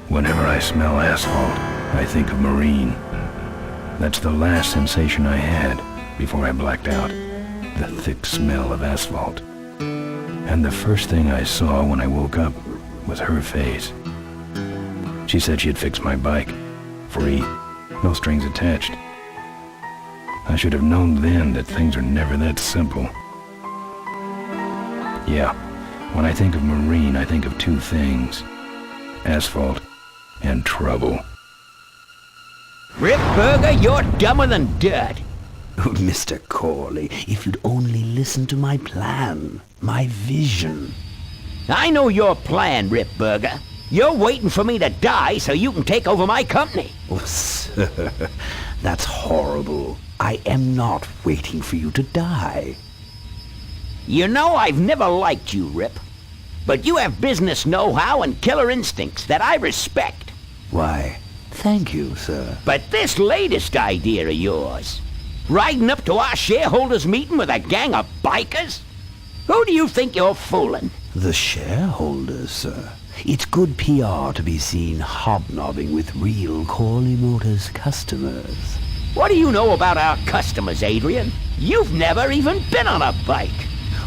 Whenever I smell asphalt, I think of Marine. That's the last sensation I had before I blacked out. The thick smell of asphalt. And the first thing I saw when I woke up was her face. She said she'd fix my bike. Free. No strings attached. I should have known then that things are never that simple. Yeah, when I think of Marine, I think of two things. Asphalt and trouble. Rip Burger, you're dumber than dirt. Oh, Mr. Corley, if you'd only listen to my plan, my vision. I know your plan, Rip Burger. You're waiting for me to die so you can take over my company. Oh, sir, that's horrible. I am not waiting for you to die. You know I've never liked you, Rip. But you have business know-how and killer instincts that I respect. Why, thank you, sir. But this latest idea of yours, riding up to our shareholders' meeting with a gang of bikers? Who do you think you're fooling? The shareholders, sir. It's good PR to be seen hobnobbing with real Corley Motors customers. What do you know about our customers, Adrian? You've never even been on a bike.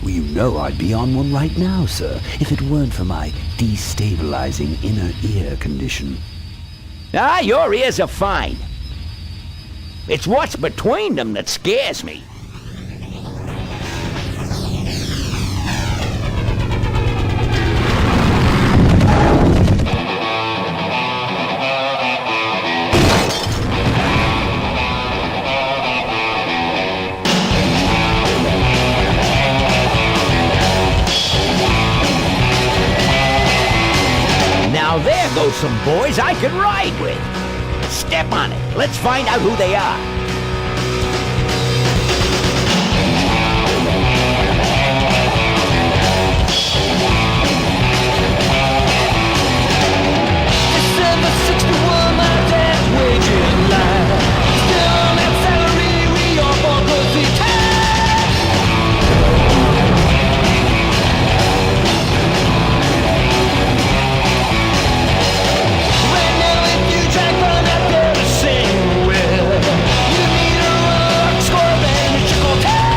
Well, you know I'd be on one right now, sir, if it weren't for my destabilizing inner ear condition. Ah, your ears are fine. It's what's between them that scares me. Now there goes some boys I could ride with. Step on it. Let's find out who they are. December 61, my dad's waging line. Still on that salary, we all bought rosy right now, if you try to find out there to sing with, you need a rock score band that you go tell.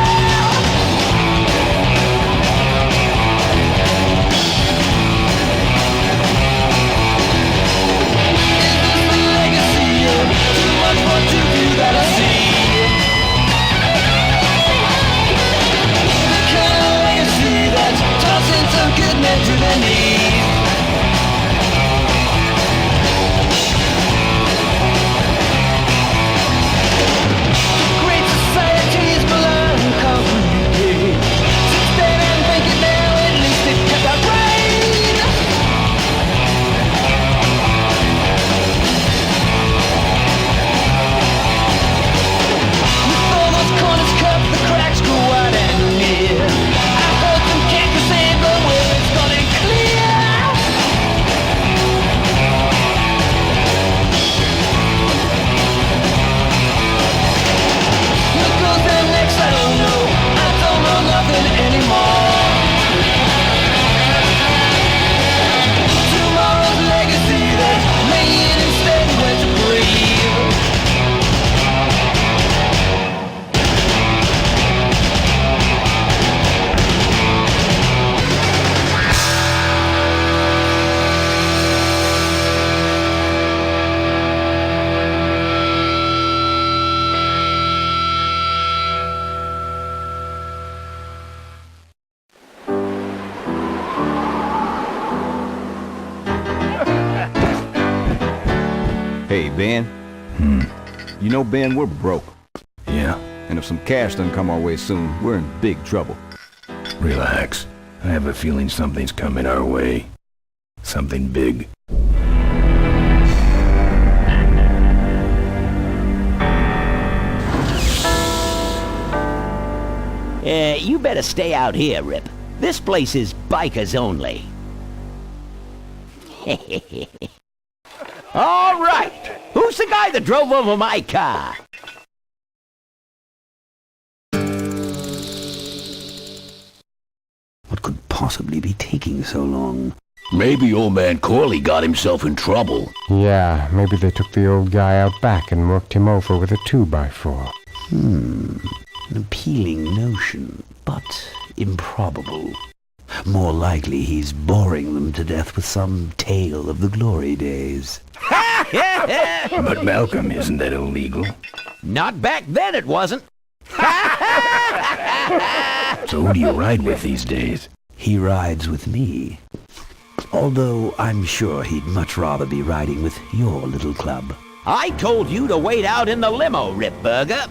Is this the legacy of too much fun to view that I see? The kind of legacy that's tossing some good men to their knees. Great societies belong concrete. Sit there and think it now, at least it kept our brain. With all those corners cut, the cracks go wide and near. I heard them can't go sand, but where it's gone and clear. What goes there next, I don't know. I don't know nothing anymore. Tomorrow's legacy that's laying instead where to breathe. Hey, Ben. You know, Ben, we're broke. Yeah, And if some cash doesn't come our way soon, we're in big trouble. relax. I have a feeling something's coming our way. Something big. You better stay out here, Rip. This place is bikers only. All right. Who's the guy that drove over my car? What could possibly be taking so long? Maybe old man Corley got himself in trouble. Yeah, maybe they took the old guy out back and worked him over with a 2x4. An appealing notion, but improbable. More likely he's boring them to death with some tale of the glory days. But Malcolm, isn't that illegal? Not back then it wasn't. So who do you ride with these days? He rides with me. Although I'm sure he'd much rather be riding with your little club. I told you to wait out in the limo, Ripburger.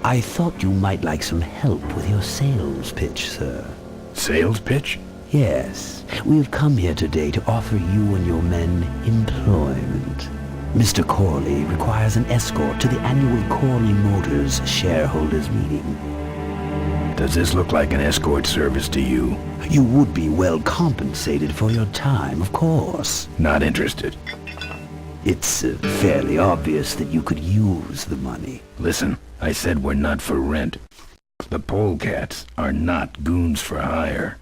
I thought you might like some help with your sales pitch, sir. Sales pitch? Yes, we've come here today to offer you and your men employment. Mr. Corley requires an escort to the annual Corley Motors shareholders meeting. Does this look like an escort service to you? You would be well compensated for your time, of course. Not interested. It's fairly obvious that you could use the money. Listen, I said we're not for rent. The polecats are not goons for hire.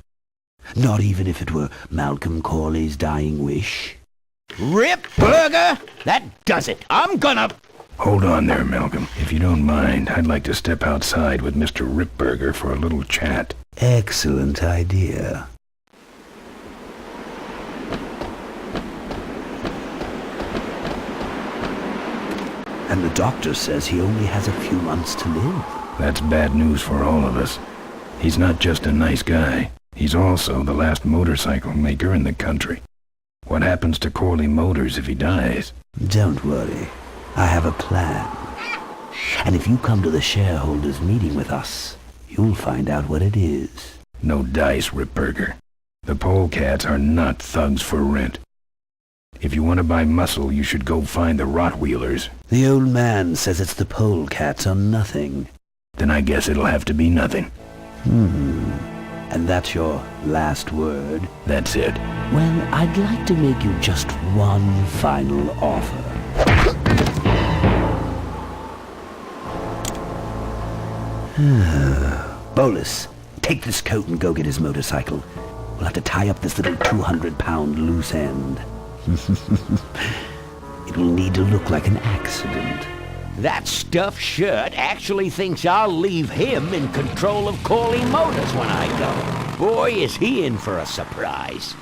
Not even if it were Malcolm Corley's dying wish. Ripburger! That does it. I'm gonna... Hold on there, Malcolm. If you don't mind, I'd like to step outside with Mr. Ripburger for a little chat. Excellent idea. And the doctor says he only has a few months to live. That's bad news for all of us. He's not just a nice guy. He's also the last motorcycle maker in the country. What happens to Corley Motors if he dies? Don't worry. I have a plan. And if you come to the shareholders meeting with us, you'll find out what it is. No dice, Ripburger. The polecats are not thugs for rent. If you want to buy muscle, you should go find the Rottweilers. The old man says it's the polecats or nothing. Then I guess it'll have to be nothing. And that's your last word? That's it. Well, I'd like to make you just one final offer. Bolus, take this coat and go get his motorcycle. We'll have to tie up this little 200-pound loose end. It will need to look like an accident. That stuffed shirt actually thinks I'll leave him in control of Corley Motors when I go. Boy, is he in for a surprise.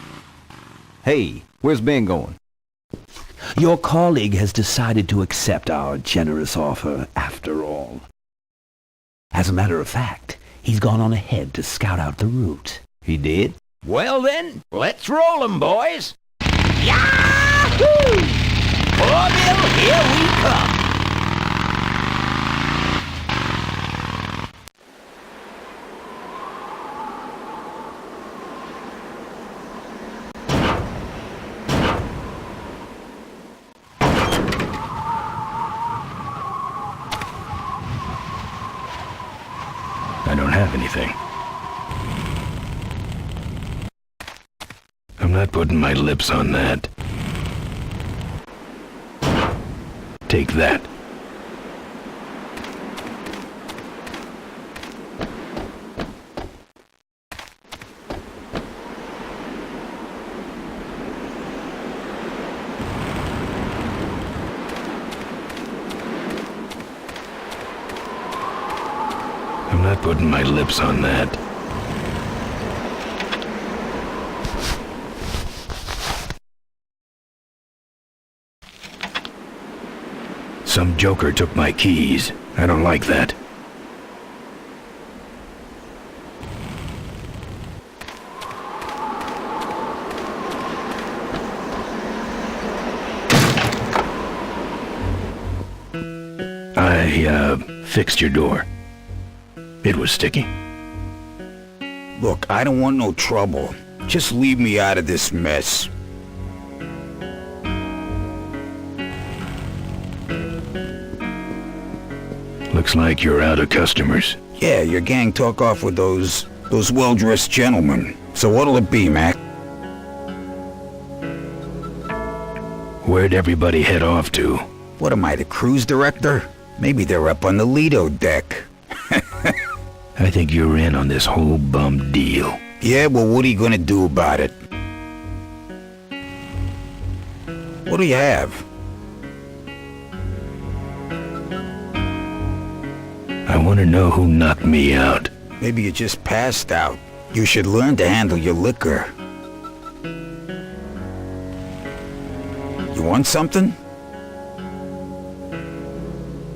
Hey, where's Ben going? Your colleague has decided to accept our generous offer after all. As a matter of fact, he's gone on ahead to scout out the route. He did? Well then, let's roll 'em, boys. Yahoo! Orville, here we come. I don't have anything. I'm not putting my lips on that. Take that. I'm not putting my lips on that. Some joker took my keys. I don't like that. I fixed your door. It was sticky. Look, I don't want no trouble. Just leave me out of this mess. Looks like you're out of customers. Yeah, your gang took off with those well-dressed gentlemen. So what'll it be, Mac? Where'd everybody head off to? What am I, the cruise director? Maybe they're up on the Lido deck. I think you're in on this whole bum deal. Yeah, well, what are you gonna do about it? What do you have? I want to know who knocked me out. Maybe you just passed out. You should learn to handle your liquor. You want something?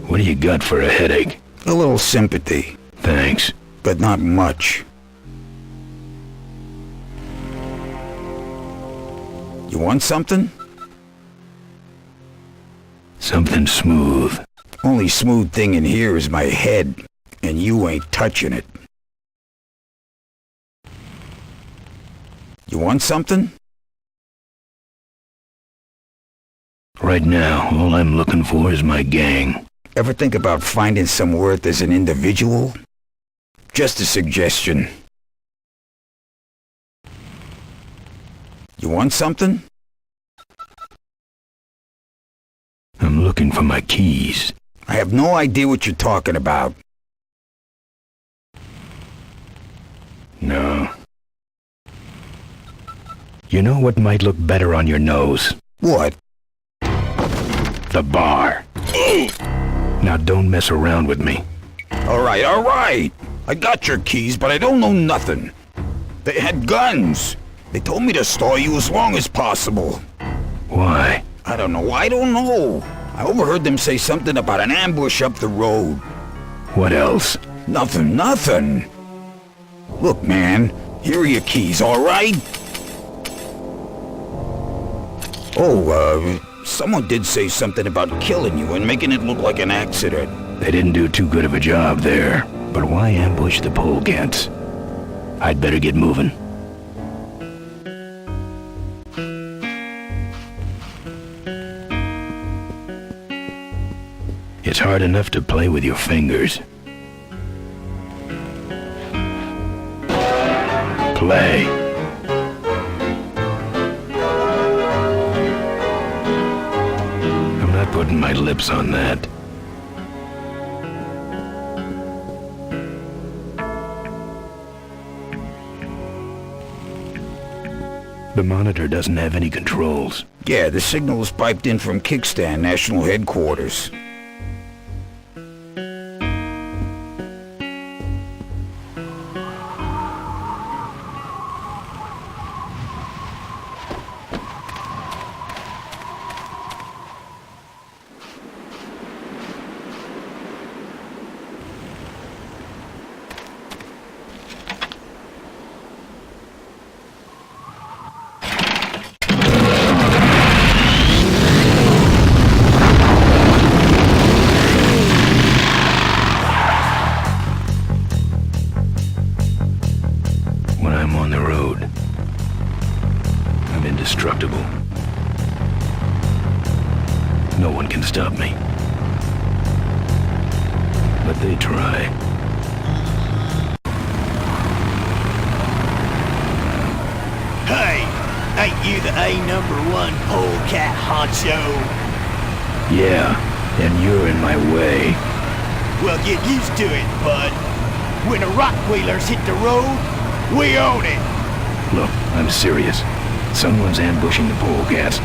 What do you got for a headache? A little sympathy, Thanks. but not much. You want something? Something smooth. Only smooth thing in here is my head, and you ain't touching it. You want something? Right now, all I'm looking for is my gang. Ever think about finding some worth as an individual? Just a suggestion. You want something? I'm looking for my keys. I have no idea what you're talking about. No. You know what might look better on your nose? What? The bar. Now don't mess around with me. Alright. I got your keys, but I don't know nothing. They had guns. They told me to stall you as long as possible. Why? I don't know. I overheard them say something about an ambush up the road. What else? Nothing. Look, man, here are your keys, alright? Someone did say something about killing you and making it look like an accident. They didn't do too good of a job there. But why ambush the polegats? I'd better get moving. It's hard enough to play with your fingers. Play. I'm not putting my lips on that. The monitor doesn't have any controls. Yeah, the signal is piped in from Kickstand National Headquarters. When I'm on the road, I'm indestructible. No one can stop me. But they try. Hey, ain't you the A#1 polecat honcho? Yeah, and you're in my way. Well, get used to it, bud. When the rock wheelers hit the road, we own it. Look, I'm serious. Someone's ambushing the polegats.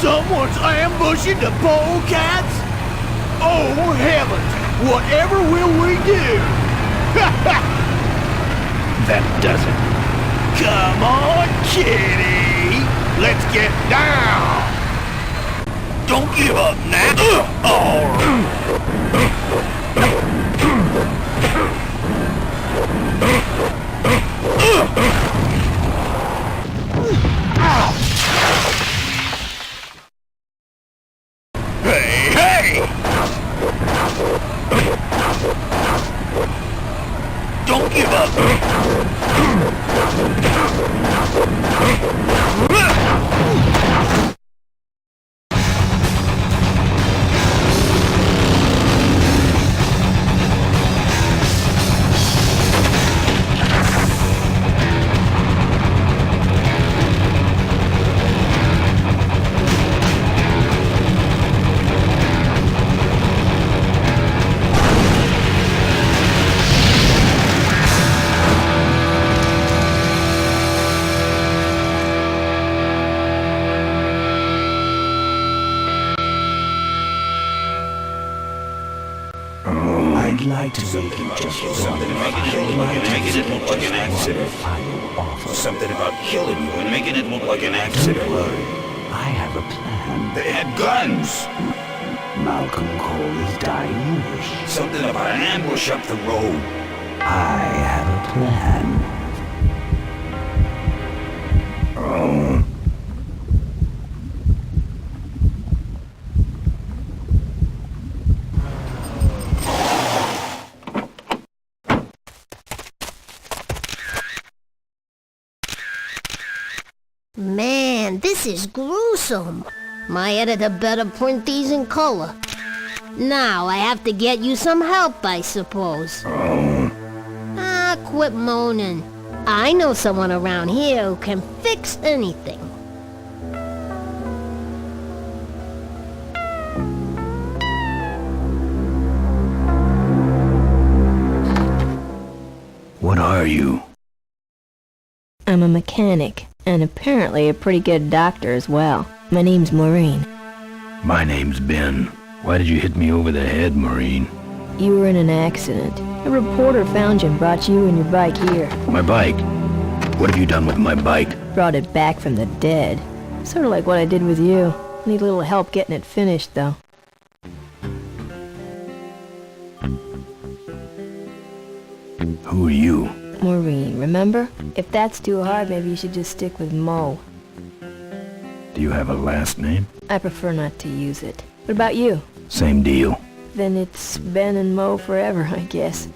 Someone's ambushing the polecats? Oh, heavens! Whatever will we do? That does it. Come on, kitty! Let's get down! Don't give up now! Hey! Don't give up! I'd like to make it just Something about killing you and making it look like an accident. final offer. Something about killing you and making it look like an accident. I have a plan. They had guns. Malcolm Corley's dying wish. Something about an ambush up the road. I have a plan. Oh. Man, this is gruesome. My editor better print these in color. Now I have to get you some help, I suppose. Oh. Ah, quit moaning. I know someone around here who can fix anything. What are you? I'm a mechanic, and apparently a pretty good doctor as well. My name's Maureen. My name's Ben. Why did you hit me over the head, Maureen? You were in an accident. A reporter found you and brought you and your bike here. My bike? What have you done with my bike? Brought it back from the dead. Sort of like what I did with you. Need a little help getting it finished, though. Who are you? Maureen, remember? If that's too hard, maybe you should just stick with Mo. Do you have a last name? I prefer not to use it. What about you? Same deal. Then it's Ben and Mo forever, I guess.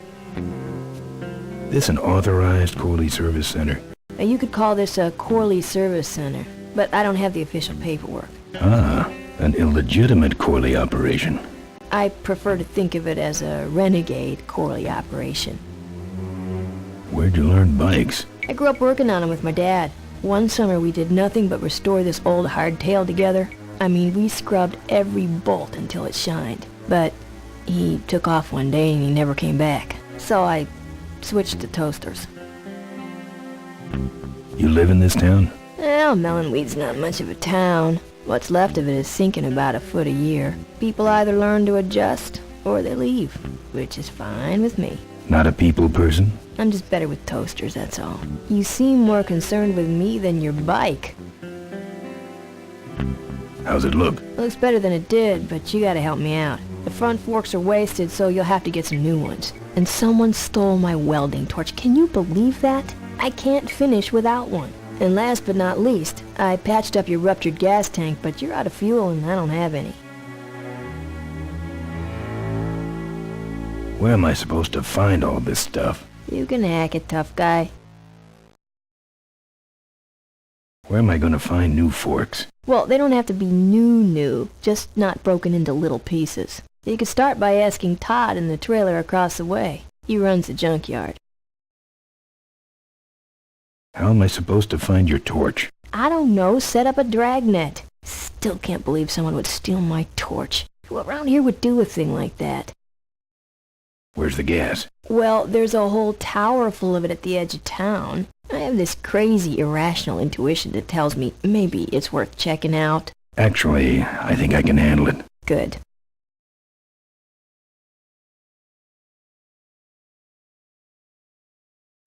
This an authorized Corley Service Center? Now, you could call this a Corley Service Center, but I don't have the official paperwork. Ah, an illegitimate Corley operation. I prefer to think of it as a renegade Corley operation. Where'd you learn bikes? I grew up working on them with my dad. One summer we did nothing but restore this old hardtail together. I mean, we scrubbed every bolt until it shined. But he took off one day and he never came back. So I switched to toasters. You live in this town? Well, Melonweed's not much of a town. What's left of it is sinking about a foot a year. People either learn to adjust or they leave, which is fine with me. Not a people person? I'm just better with toasters, that's all. You seem more concerned with me than your bike. How's it look? It looks better than it did, but you gotta help me out. The front forks are wasted, so you'll have to get some new ones. And someone stole my welding torch. Can you believe that? I can't finish without one. And last but not least, I patched up your ruptured gas tank, but you're out of fuel and I don't have any. Where am I supposed to find all this stuff? You can hack it, tough guy. Where am I gonna find new forks? Well, they don't have to be new, just not broken into little pieces. You could start by asking Todd in the trailer across the way. He runs the junkyard. How am I supposed to find your torch? I don't know, set up a dragnet. Still can't believe someone would steal my torch. Who around here would do a thing like that? Where's the gas? Well, there's a whole tower full of it at the edge of town. I have this crazy, irrational intuition that tells me maybe it's worth checking out. Actually, I think I can handle it. Good.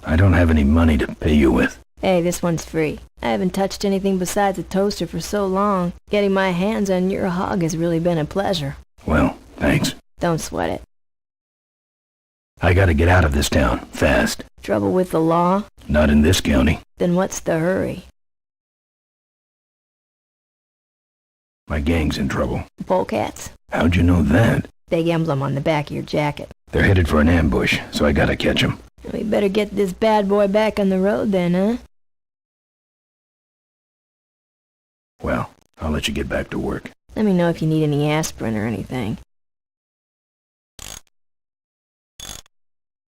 I don't have any money to pay you with. Hey, this one's free. I haven't touched anything besides a toaster for so long. Getting my hands on your hog has really been a pleasure. Well, thanks. Don't sweat it. I gotta get out of this town, fast. Trouble with the law? Not in this county. Then what's the hurry? My gang's in trouble. Polecats? How'd you know that? Big emblem on the back of your jacket. They're headed for an ambush, so I gotta catch 'em. We better get this bad boy back on the road then, huh? Well, I'll let you get back to work. Let me know if you need any aspirin or anything.